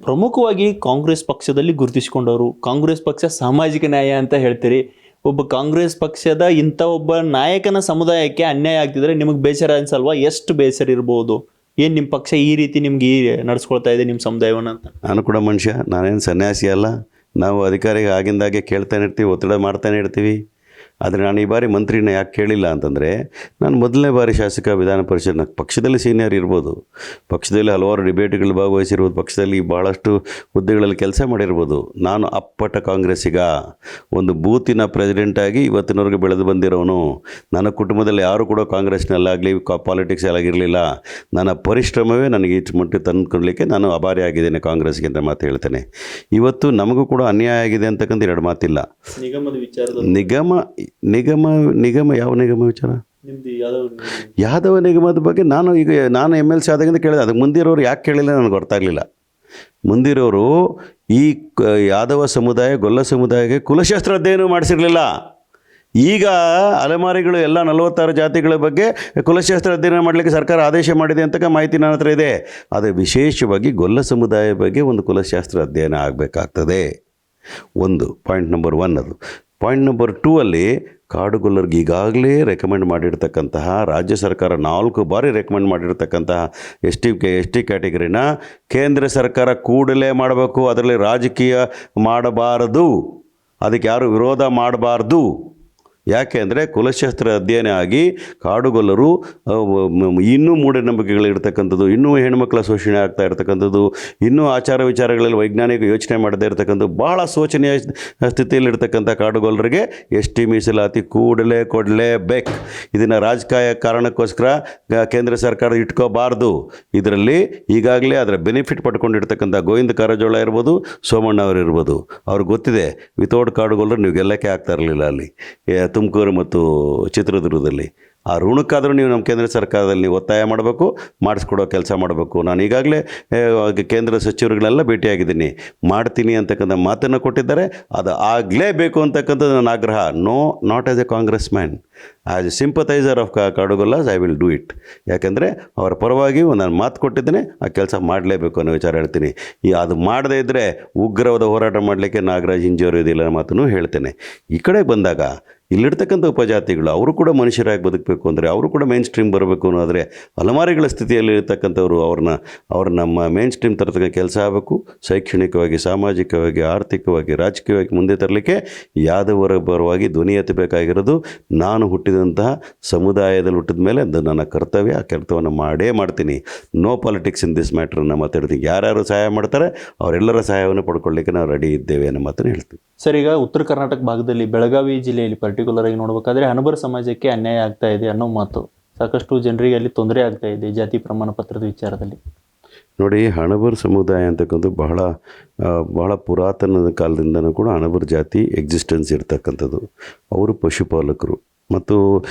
ಪ್ರಮುಖವಾಗಿ ಕಾಂಗ್ರೆಸ್ ಪಕ್ಷದಲ್ಲಿ ಗುರುತಿಸಿಕೊಂಡವರು, ಕಾಂಗ್ರೆಸ್ ಪಕ್ಷ ಸಾಮಾಜಿಕ ನ್ಯಾಯ ಅಂತ ಹೇಳ್ತೀರಿ. ಒಬ್ಬ ಕಾಂಗ್ರೆಸ್ ಪಕ್ಷದ ಇಂಥ ಒಬ್ಬ ನಾಯಕನ ಸಮುದಾಯಕ್ಕೆ ಅನ್ಯಾಯ ಆಗ್ತಿದ್ರೆ ನಿಮಗೆ ಬೇಸರ ಅನ್ಸಲ್ವಾ? ಎಷ್ಟು ಬೇಸರ ಇರ್ಬೋದು? ಏನು ನಿಮ್ಮ ಪಕ್ಷ ಈ ರೀತಿ ನಿಮ್ಗೆ ನಡ್ಸ್ಕೊಳ್ತಾ ಇದೆ ನಿಮ್ಮ ಸಮುದಾಯವನ್ನು ಅಂತ? ನಾನು ಕೂಡ ಮನುಷ್ಯ, ನಾನೇನು ಸನ್ಯಾಸಿ ಅಲ್ಲ. ನಾವು ಅಧಿಕಾರಿಗೆ ಆಗಿಂದಾಗೆ ಕೇಳ್ತಾನೆ ಇರ್ತೀವಿ, ಒತ್ತಡ ಮಾಡ್ತಾನೆ ಇರ್ತೀವಿ. ಆದರೆ ನಾನು ಈ ಬಾರಿ ಮಂತ್ರಿನ ಯಾಕೆ ಕೇಳಿಲ್ಲ ಅಂತಂದರೆ, ನಾನು ಮೊದಲನೇ ಬಾರಿ ಶಾಸಕ ವಿಧಾನ ಪರಿಷತ್. ಪಕ್ಷದಲ್ಲಿ ಸೀನಿಯರ್ ಇರ್ಬೋದು, ಪಕ್ಷದಲ್ಲಿ ಹಲವಾರು ಡಿಬೇಟ್ಗಳು ಭಾಗವಹಿಸಿರ್ಬೋದು, ಪಕ್ಷದಲ್ಲಿ ಭಾಳಷ್ಟು ಹುದ್ದೆಗಳಲ್ಲಿ ಕೆಲಸ ಮಾಡಿರ್ಬೋದು. ನಾನು ಅಪ್ಪಟ ಕಾಂಗ್ರೆಸ್ಸಿಗ, ಒಂದು ಬೂತಿನ ಪ್ರೆಸಿಡೆಂಟಾಗಿ ಇವತ್ತಿನವರೆಗೆ ಬೆಳೆದು ಬಂದಿರೋನು. ನನ್ನ ಕುಟುಂಬದಲ್ಲಿ ಯಾರು ಕೂಡ ಕಾಂಗ್ರೆಸ್ನಲ್ಲಾಗಲಿ ಪಾಲಿಟಿಕ್ಸ್ ಆಗಿರಲಿಲ್ಲ. ನನ್ನ ಪರಿಶ್ರಮವೇ ನನಗೆ ಈ ಮಟ್ಟಿಗೆ ತಂದುಕೊಡ್ಲಿಕ್ಕೆ ನಾನು ಆಭಾರಿ ಆಗಿದ್ದೇನೆ ಕಾಂಗ್ರೆಸ್ಗೆ ಅಂತ ಮಾತು ಹೇಳ್ತೇನೆ. ಇವತ್ತು ನಮಗೂ ಕೂಡ ಅನ್ಯಾಯ ಆಗಿದೆ ಅಂತಕ್ಕಂಥ ಎರಡು ಮಾತಿಲ್ಲ. ನಿಗಮದ ವಿಚಾರದ ನಿಗಮ ಯಾವ ನಿಗಮ ವಿಚಾರ? ಯಾದವ ನಿಗಮದ ಬಗ್ಗೆ ನಾನು MLC ಆದಾಗಿಂದ ಕೇಳಿದೆ. ಅದಕ್ಕೆ ಮುಂದಿರೋರು ಯಾಕೆ ಕೇಳಿಲ್ಲ ನನಗೆ ಗೊತ್ತಾಗಲಿಲ್ಲ. ಮುಂದಿರೋರು ಈ ಯಾದವ ಸಮುದಾಯ, ಗೊಲ್ಲ ಸಮುದಾಯಕ್ಕೆ ಕುಲಶಾಸ್ತ್ರ ಅಧ್ಯಯನ ಮಾಡಿಸಿರಲಿಲ್ಲ. ಈಗ ಅಲೆಮಾರಿಗಳು ಎಲ್ಲ 46 ಜಾತಿಗಳ ಬಗ್ಗೆ ಕುಲಶಾಸ್ತ್ರ ಅಧ್ಯಯನ ಮಾಡಲಿಕ್ಕೆ ಸರ್ಕಾರ ಆದೇಶ ಮಾಡಿದೆ ಅಂತ ಮಾಹಿತಿ ನನ್ನ ಹತ್ರ ಇದೆ. ಆದರೆ ವಿಶೇಷವಾಗಿ ಗೊಲ್ಲ ಸಮುದಾಯ ಬಗ್ಗೆ ಒಂದು ಕುಲಶಾಸ್ತ್ರ ಅಧ್ಯಯನ ಆಗಬೇಕಾಗ್ತದೆ. ಒಂದು ಪಾಯಿಂಟ್ ನಂಬರ್ 1 ಅದು. ಪಾಯಿಂಟ್ ನಂಬರ್ 2 ಅಲ್ಲಿ ಕಾಡುಗೊಲ್ಲರಿಗೆ ಈಗಾಗಲೇ ರೆಕಮೆಂಡ್ ಮಾಡಿರ್ತಕ್ಕಂತಹ, ರಾಜ್ಯ ಸರ್ಕಾರ 4 ಬಾರಿ ರೆಕಮೆಂಡ್ ಮಾಡಿರ್ತಕ್ಕಂತಹ ಎಸ್ ಟಿ ಕ್ಯಾಟಗರಿನ ಕೇಂದ್ರ ಸರ್ಕಾರ ಕೂಡಲೇ ಮಾಡಬೇಕು. ಅದರಲ್ಲಿ ರಾಜಕೀಯ ಮಾಡಬಾರದು, ಅದಕ್ಕೆ ಯಾರು ವಿರೋಧ ಮಾಡಬಾರ್ದು. ಯಾಕೆ ಅಂದರೆ ಕುಲಶಾಸ್ತ್ರ ಅಧ್ಯಯನ ಆಗಿ ಕಾಡುಗೊಲ್ಲರು ಇನ್ನೂ ಮೂಢನಂಬಿಕೆಗಳಿರ್ತಕ್ಕಂಥದ್ದು, ಇನ್ನೂ ಹೆಣ್ಮಕ್ಳ ಶೋಷಣೆ ಆಗ್ತಾ ಇರ್ತಕ್ಕಂಥದ್ದು, ಇನ್ನೂ ಆಚಾರ ವಿಚಾರಗಳಲ್ಲಿ ವೈಜ್ಞಾನಿಕ ಯೋಚನೆ ಮಾಡದೇ ಇರತಕ್ಕಂಥದ್ದು, ಭಾಳ ಶೋಚನೀಯ ಸ್ಥಿತಿಯಲ್ಲಿರ್ತಕ್ಕಂಥ ಕಾಡುಗೊಲ್ಲರಿಗೆ ST ಮೀಸಲಾತಿ ಕೂಡಲೇ ಕೊಡಲೇಬೇಕು. ಇದನ್ನು ರಾಜಕೀಯ ಕಾರಣಕ್ಕೋಸ್ಕರ ಕೇಂದ್ರ ಸರ್ಕಾರ ಇಟ್ಕೋಬಾರ್ದು. ಇದರಲ್ಲಿ ಈಗಾಗಲೇ ಅದರ ಬೆನಿಫಿಟ್ ಪಡ್ಕೊಂಡಿರ್ತಕ್ಕಂಥ ಗೋವಿಂದ ಕಾರಜೋಳ ಇರ್ಬೋದು, ಸೋಮಣ್ಣ ಅವರು ಇರ್ಬೋದು, ಅವ್ರಿಗೆ ಗೊತ್ತಿದೆ ವಿತೌಟ್ ಕಾಡುಗೊಲ್ಲರು ನೀವು ಗೆಲ್ಲಕ್ಕೆ ಆಗ್ತಾ ಇರಲಿಲ್ಲ ಅಲ್ಲಿ ತುಮಕೂರು ಮತ್ತು ಚಿತ್ರದುರ್ಗದಲ್ಲಿ. ಆ ಋಣಕ್ಕಾದರೂ ನೀವು ನಮ್ಮ ಕೇಂದ್ರ ಸರ್ಕಾರದಲ್ಲಿ ನೀವು ಒತ್ತಾಯ ಮಾಡಬೇಕು, ಮಾಡಿಸ್ಕೊಡೋ ಕೆಲಸ ಮಾಡಬೇಕು. ನಾನು ಈಗಾಗಲೇ ಕೇಂದ್ರ ಸಚಿವರುಗಳೆಲ್ಲ ಭೇಟಿಯಾಗಿದ್ದೀನಿ, ಮಾಡ್ತೀನಿ ಅಂತಕ್ಕಂಥ ಮಾತನ್ನು ಕೊಟ್ಟಿದ್ದಾರೆ. ಅದು ಆಗಲೇಬೇಕು ಅಂತಕ್ಕಂಥದ್ದು ನನ್ನ ಆಗ್ರಹ. No, not as a Congress man, as a sympathiser of Kadugollas I will do it. ಯಾಕೆಂದರೆ ಅವರ ಪರವಾಗಿ ನಾನು ಮಾತು ಕೊಟ್ಟಿದ್ದೇನೆ, ಆ ಕೆಲಸ ಮಾಡಲೇಬೇಕು ಅನ್ನೋ ವಿಚಾರ ಹೇಳ್ತೀನಿ. ಅದು ಮಾಡದೇ ಇದ್ದರೆ ಉಗ್ರವಾದ ಹೋರಾಟ ಮಾಡಲಿಕ್ಕೆ ನಾಗರಾಜ್ ಹಿಂಜರಿಯೋದಿಲ್ಲ ಅನ್ನೋ ಮಾತನ್ನು ಹೇಳ್ತೇನೆ. ಈ ಕಡೆ ಬಂದಾಗ ಇಲ್ಲಿರ್ತಕ್ಕಂಥ ಉಪಜಾತಿಗಳು ಅವರು ಕೂಡ ಮನುಷ್ಯರಾಗಿ ಬದುಕಬೇಕು ಅಂದರೆ, ಅವರು ಕೂಡ ಮೇನ್ ಸ್ಟ್ರೀಮ್ ಬರಬೇಕು ಅನ್ನೋದ್ರೆ, ಅಲೆಮಾರಿಗಳ ಸ್ಥಿತಿಯಲ್ಲಿ ಇರ್ತಕ್ಕಂಥವ್ರು ಅವ್ರ ನಮ್ಮ ಮೇನ್ ಸ್ಟ್ರೀಮ್ ತರತಕ್ಕ ಕೆಲಸ ಆಗಬೇಕು. ಶೈಕ್ಷಣಿಕವಾಗಿ, ಸಾಮಾಜಿಕವಾಗಿ, ಆರ್ಥಿಕವಾಗಿ, ರಾಜಕೀಯವಾಗಿ ಮುಂದೆ ತರಲಿಕ್ಕೆ ಯಾದವರ ಪರವಾಗಿ ಧ್ವನಿ ಎತ್ತಬೇಕಾಗಿರೋದು ನಾನು ಹುಟ್ಟಿದಂತಹ ಸಮುದಾಯದಲ್ಲಿ ಹುಟ್ಟಿದ ಮೇಲೆ ಅದು ನನ್ನ ಕರ್ತವ್ಯ. ಆ ಕರ್ತವ್ಯವನ್ನು ಮಾಡೇ ಮಾಡ್ತೀನಿ. ನೋ ಪಾಲಿಟಿಕ್ಸ್ ಇನ್ ದಿಸ್ ಮ್ಯಾಟ್ರನ್ನು ಮಾತಾಡ್ತೀನಿ. ಯಾರ್ಯಾರು ಸಹಾಯ ಮಾಡ್ತಾರೆ ಅವರೆಲ್ಲರ ಸಹಾಯವನ್ನು ಪಡ್ಕೊಳ್ಳಿಕ್ಕೆ ನಾವು ರೆಡಿ ಇದ್ದೇವೆ ಅನ್ನೋ ಮಾತನ್ನು ಹೇಳ್ತೀವಿ. ಸರ್, ಈಗ ಉತ್ತರ ಕರ್ನಾಟಕ ಭಾಗದಲ್ಲಿ ಬೆಳಗಾವಿ ಜಿಲ್ಲೆಯಲ್ಲಿ ಪರ್ಟಿಕ್ಯುಲರ್ ಆಗಿ ನೋಡಬೇಕಾದ್ರೆ ಹಣಬರ ಸಮಾಜಕ್ಕೆ ಅನ್ಯಾಯ ಆಗ್ತಾ ಇದೆ ಅನ್ನೋ ಮಾತು, ಸಾಕಷ್ಟು ಜನರಿಗೆ ಅಲ್ಲಿ ತೊಂದರೆ ಆಗ್ತಾ ಇದೆ ಜಾತಿ ಪ್ರಮಾಣ ಪತ್ರದ ವಿಚಾರದಲ್ಲಿ. ನೋಡಿ, ಹಣಬರ ಸಮುದಾಯ ಅಂತಕ್ಕಂಥ ಬಹಳ ಪುರಾತನ ಕಾಲದಿಂದನೂ ಕೂಡ ಹಣಬರ ಜಾತಿ ಎಕ್ಸಿಸ್ಟೆನ್ಸ್ ಇರ್ತಕ್ಕಂಥದ್ದು. ಅವರು ಪಶುಪಾಲಕರು ಮತ್ತು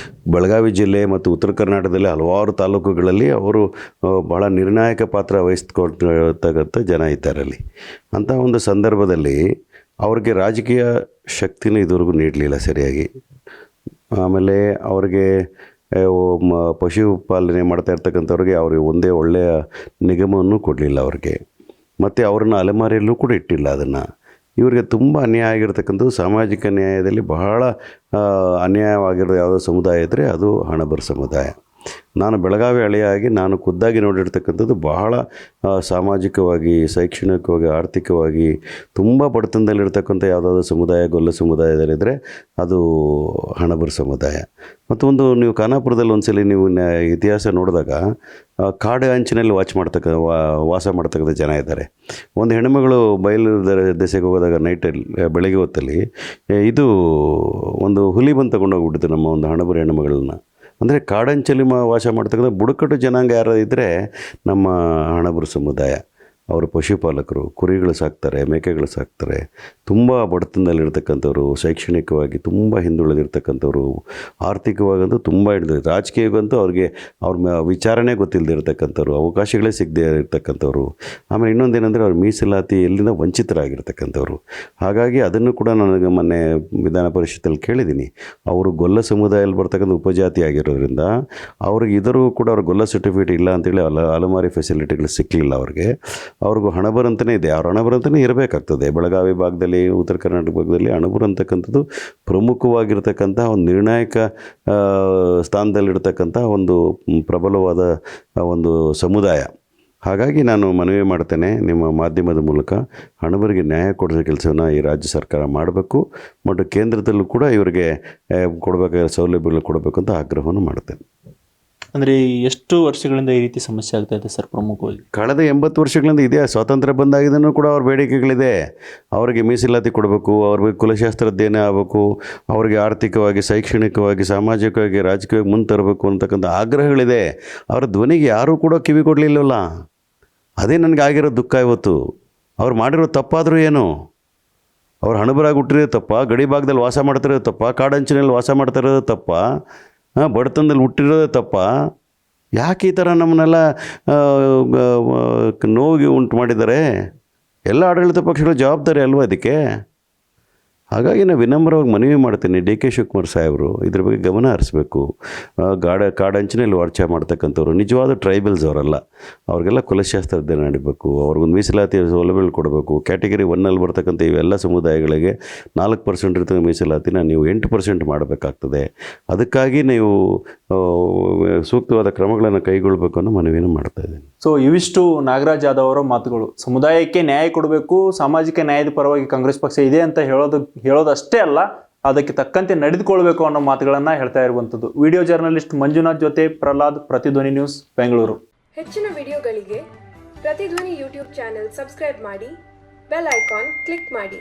ಬೆಳಗಾವಿ ಜಿಲ್ಲೆ ಮತ್ತು ಉತ್ತರ ಕರ್ನಾಟಕದಲ್ಲಿ ಹಲವಾರು ತಾಲೂಕುಗಳಲ್ಲಿ ಅವರು ಬಹಳ ನಿರ್ಣಾಯಕ ಪಾತ್ರ ವಹಿಸ್ಕೊಳ್ತಕ್ಕಂಥ ಜನ ಇದ್ದಾರಲ್ಲಿ. ಅಂಥ ಒಂದು ಸಂದರ್ಭದಲ್ಲಿ ಅವ್ರಿಗೆ ರಾಜಕೀಯ ಶಕ್ತಿನೂ ಇದುವರೆಗೂ ನೀಡಲಿಲ್ಲ ಸರಿಯಾಗಿ. ಆಮೇಲೆ ಅವ್ರಿಗೆ ಪಶುಪಾಲನೆ ಮಾಡ್ತಾ ಇರ್ತಕ್ಕಂಥವ್ರಿಗೆ ಅವ್ರಿಗೆ ಒಂದೇ ಒಳ್ಳೆಯ ನಿಗಮವನ್ನು ಕೊಡಲಿಲ್ಲ ಅವ್ರಿಗೆ. ಮತ್ತು ಅವ್ರನ್ನ ಅಲೆಮಾರಿಯಲ್ಲೂ ಕೂಡ ಇಟ್ಟಿಲ್ಲ ಅದನ್ನು. ಇವರಿಗೆ ತುಂಬ ಅನ್ಯಾಯ ಆಗಿರ್ತಕ್ಕಂಥದ್ದು. ಸಾಮಾಜಿಕ ನ್ಯಾಯದಲ್ಲಿ ಬಹಳ ಅನ್ಯಾಯವಾಗಿರೋ ಯಾವುದೋ ಸಮುದಾಯ ಇದ್ದರೆ ಅದು ಹಣಬರ ಸಮುದಾಯ. ನಾನು ಬೆಳಗಾವಿ ಹಳೆಯಾಗಿ ನಾನು ಖುದ್ದಾಗಿ ನೋಡಿರ್ತಕ್ಕಂಥದ್ದು ಬಹಳ ಸಾಮಾಜಿಕವಾಗಿ, ಶೈಕ್ಷಣಿಕವಾಗಿ, ಆರ್ಥಿಕವಾಗಿ ತುಂಬ ಬಡತನದಲ್ಲಿರ್ತಕ್ಕಂಥ ಯಾವುದಾದ್ರೂ ಸಮುದಾಯ ಗೊಲ್ಲ ಸಮುದಾಯದಲ್ಲಿದ್ದರೆ ಅದು ಹಣಬರ ಸಮುದಾಯ. ಮತ್ತು ಒಂದು ನೀವು ಖಾನಾಪುರದಲ್ಲಿ ಒಂದ್ಸಲಿ ನೀವು ಇತಿಹಾಸ ನೋಡಿದಾಗ ಕಾಡು ಅಂಚಿನಲ್ಲಿ ವಾಸ ಮಾಡ್ತಕ್ಕಂಥ ಜನ ಇದ್ದಾರೆ. ಒಂದು ಹೆಣ್ಣುಮಗಳು ಬಯಲು ದೆಸೆಗೆ ಹೋದಾಗ ನೈಟಲ್ಲಿ ಬೆಳಗ್ಗೆ ಹೊತ್ತಲ್ಲಿ ಇದು ಒಂದು ಹುಲಿ ಬಂದು ತಗೊಂಡೋಗ್ಬಿಟ್ಟಿತ್ತು ನಮ್ಮ ಒಂದು ಹಣಬರ ಹೆಣ್ಣುಮಗಳನ್ನ. ಅಂದರೆ ಕಾಡಂಚಲಿ ವಾಸ ಮಾಡ್ತಕ್ಕಂಥ ಬುಡಕಟ್ಟು ಜನಾಂಗ ಯಾರು ಇದ್ದರೆ ನಮ್ಮ ಹಣಬರ ಸಮುದಾಯ. ಅವರು ಪಶುಪಾಲಕರು, ಕುರಿಗಳು ಸಾಕ್ತಾರೆ, ಮೇಕೆಗಳು ಸಾಕ್ತಾರೆ. ತುಂಬ ಬಡತನದಲ್ಲಿರ್ತಕ್ಕಂಥವ್ರು, ಶೈಕ್ಷಣಿಕವಾಗಿ ತುಂಬ ಹಿಂದುಳಿದಿರ್ತಕ್ಕಂಥವ್ರು, ಆರ್ಥಿಕವಾಗಂತೂ ತುಂಬ ಹಿಡಿದಿರ್ತಾರೆ. ರಾಜಕೀಯಕ್ಕಂತೂ ಅವ್ರ ವಿಚಾರಣೆ ಗೊತ್ತಿಲ್ಲದೆ ಇರತಕ್ಕಂಥವ್ರು, ಅವಕಾಶಗಳೇ ಸಿಗದೆ ಇರತಕ್ಕಂಥವ್ರು. ಆಮೇಲೆ ಇನ್ನೊಂದೇನೆಂದರೆ ಅವ್ರ ಮೀಸಲಾತಿ ಎಲ್ಲಿಂದ ವಂಚಿತರಾಗಿರ್ತಕ್ಕಂಥವ್ರು. ಹಾಗಾಗಿ ಅದನ್ನು ಕೂಡ ನನಗೆ ಮೊನ್ನೆ ವಿಧಾನ ಪರಿಷತ್ತಲ್ಲಿ ಕೇಳಿದ್ದೀನಿ. ಅವರು ಗೊಲ್ಲ ಸಮುದಾಯದಲ್ಲಿ ಬರ್ತಕ್ಕಂಥ ಉಪಜಾತಿ ಆಗಿರೋದ್ರಿಂದ ಅವ್ರಿಗೆ ಇದರೂ ಕೂಡ ಅವ್ರ ಗೊಲ್ಲ ಸರ್ಟಿಫಿಕೇಟ್ ಇಲ್ಲ ಅಂತೇಳಿ ಅಲಮಾರಿ ಫೆಸಿಲಿಟಿಗಳು ಸಿಕ್ಕಲಿಲ್ಲ ಅವ್ರಿಗೆ. ಅವ್ರಿಗೂ ಹಣಬರಂತನೇ ಇದೆ. ಅವ್ರ ಹಣಬರಂತನೇ ಇರಬೇಕಾಗ್ತದೆ. ಬೆಳಗಾವಿ ಭಾಗದಲ್ಲಿ, ಉತ್ತರ ಕರ್ನಾಟಕ ಭಾಗದಲ್ಲಿ ಹಣಬರ ಅಂತಕ್ಕಂಥದ್ದು ಪ್ರಮುಖವಾಗಿರ್ತಕ್ಕಂಥ ಒಂದು ನಿರ್ಣಾಯಕ ಸ್ಥಾನದಲ್ಲಿರ್ತಕ್ಕಂಥ ಒಂದು ಪ್ರಬಲವಾದ ಒಂದು ಸಮುದಾಯ. ಹಾಗಾಗಿ ನಾನು ಮನವಿ ಮಾಡ್ತೇನೆ ನಿಮ್ಮ ಮಾಧ್ಯಮದ ಮೂಲಕ, ಹಣಬರಿಗೆ ನ್ಯಾಯ ಕೊಡಿಸೋ ಕೆಲಸವನ್ನು ಈ ರಾಜ್ಯ ಸರ್ಕಾರ ಮಾಡಬೇಕು ಮತ್ತು ಕೇಂದ್ರದಲ್ಲೂ ಕೂಡ ಇವರಿಗೆ ಕೊಡಬೇಕಾದ ಸೌಲಭ್ಯಗಳು ಕೊಡಬೇಕು ಅಂತ ಆಗ್ರಹವನ್ನು ಮಾಡ್ತೇನೆ. ಅಂದರೆ ಎಷ್ಟು ವರ್ಷಗಳಿಂದ ಈ ರೀತಿ ಸಮಸ್ಯೆ ಆಗ್ತಾ ಇದೆ ಸರ್? ಪ್ರಮುಖವಾಗಿ ಕಳೆದ 80 ವರ್ಷಗಳಿಂದ ಇದೆ. ಸ್ವಾತಂತ್ರ್ಯ ಬಂದಾಗಿದ್ದೂ ಕೂಡ ಅವ್ರ ಬೇಡಿಕೆಗಳಿದೆ. ಅವರಿಗೆ ಮೀಸಲಾತಿ ಕೊಡಬೇಕು, ಅವ್ರಿಗೆ ಕುಲಶಾಸ್ತ್ರ ಅಧ್ಯಯನ ಆಗಬೇಕು, ಅವರಿಗೆ ಆರ್ಥಿಕವಾಗಿ, ಶೈಕ್ಷಣಿಕವಾಗಿ, ಸಾಮಾಜಿಕವಾಗಿ, ರಾಜಕೀಯವಾಗಿ ಮುಂದೆ ತರಬೇಕು ಅಂತಕ್ಕಂಥ ಆಗ್ರಹಗಳಿದೆ. ಅವರ ಧ್ವನಿಗೆ ಯಾರೂ ಕೂಡ ಕಿವಿ ಕೊಡಲಿಲ್ಲವಲ್ಲ. ಅದೇ ನನಗೆ ಆಗಿರೋ ದುಃಖ ಇವತ್ತು. ಅವ್ರು ಮಾಡಿರೋ ತಪ್ಪಾದರೂ ಏನು? ಅವ್ರು ಹಣಬರಾಗಿ ಹುಟ್ಟಿರೋದು ತಪ್ಪ, ಗಡಿ ಭಾಗದಲ್ಲಿ ವಾಸ ಮಾಡ್ತಿರೋದು ತಪ್ಪ, ಕಾಡಂಚಿನಲ್ಲಿ ವಾಸ ಮಾಡ್ತಿರೋದು ತಪ್ಪ, ಬಡತನದಲ್ಲಿ ಹುಟ್ಟಿರೋದೇ ತಪ್ಪ. ಯಾಕೆ ಈ ಥರ ನಮ್ಮನ್ನೆಲ್ಲ ನೋವಿಗೆ ಉಂಟು ಮಾಡಿದ್ದಾರೆ? ಎಲ್ಲ ಆಡಳಿತ ಪಕ್ಷಗಳ ಜವಾಬ್ದಾರಿ ಅಲ್ವಾ ಇದಕ್ಕೆ? ಹಾಗಾಗಿ ನಾನು ವಿನಮ್ರವಾಗಿ ಮನವಿ ಮಾಡ್ತೀನಿ, ಡಿ ಕೆ ಶಿವಕುಮಾರ್ ಸಾಹೇಬರು ಇದ್ರ ಬಗ್ಗೆ ಗಮನ ಹರಿಸ್ಬೇಕು. ಕಾಡಂಚಿನಲ್ಲಿ ವಾರ್ಚ ಮಾಡ್ತಕ್ಕಂಥವ್ರು ನಿಜವಾದ ಟ್ರೈಬಲ್ಸ್ ಅವರಲ್ಲ. ಅವ್ರಿಗೆಲ್ಲ ಕುಲಶಾಸ್ತ್ರ ಅಧ್ಯಯನ ನಡೀಬೇಕು, ಅವ್ರಿಗೊಂದು ಮೀಸಲಾತಿ ಸೌಲಭ್ಯಗಳು ಕೊಡಬೇಕು. ಕ್ಯಾಟಗರಿ 1ನಲ್ಲಿ ಬರ್ತಕ್ಕಂಥ ಇವೆಲ್ಲ ಸಮುದಾಯಗಳಿಗೆ 4% ಇರ್ತಕ್ಕ ಮೀಸಲಾತಿನ ನೀವು 8% ಮಾಡಬೇಕಾಗ್ತದೆ. ಅದಕ್ಕಾಗಿ ನೀವು ಸೂಕ್ತವಾದ ಕ್ರಮಗಳನ್ನು ಕೈಗೊಳ್ಳಬೇಕು ಅನ್ನೋ ಮನವಿಯನ್ನು ಮಾಡ್ತಾಯಿದ್ದೀನಿ. ಸೊ ಇವಿಷ್ಟು ನಾಗರಾಜ್ ಯಾದವ್ ಅವರ ಮಾತುಗಳು. ಸಮುದಾಯಕ್ಕೆ ನ್ಯಾಯ ಕೊಡಬೇಕು, ಸಾಮಾಜಿಕ ನ್ಯಾಯದ ಪರವಾಗಿ ಕಾಂಗ್ರೆಸ್ ಪಕ್ಷ ಇದೆ ಅಂತ ಹೇಳೋದಷ್ಟೇ ಅಲ್ಲ, ಅದಕ್ಕೆ ತಕ್ಕಂತೆ ನಡೆದುಕೊಳ್ಬೇಕು ಅನ್ನೋ ಮಾತುಗಳನ್ನು ಹೇಳ್ತಾ ಇರುವಂಥದ್ದು. ವಿಡಿಯೋ ಜರ್ನಲಿಸ್ಟ್ ಮಂಜುನಾಥ್ ಜೊತೆ ಪ್ರಹ್ಲಾದ್, ಪ್ರತಿಧ್ವನಿ ನ್ಯೂಸ್, ಬೆಂಗಳೂರು. ಹೆಚ್ಚಿನ ವಿಡಿಯೋಗಳಿಗೆ ಪ್ರತಿಧ್ವನಿ ಯೂಟ್ಯೂಬ್ ಚಾನೆಲ್ ಸಬ್ಸ್ಕ್ರೈಬ್ ಮಾಡಿ, ಬೆಲ್ ಐಕಾನ್ ಕ್ಲಿಕ್ ಮಾಡಿ.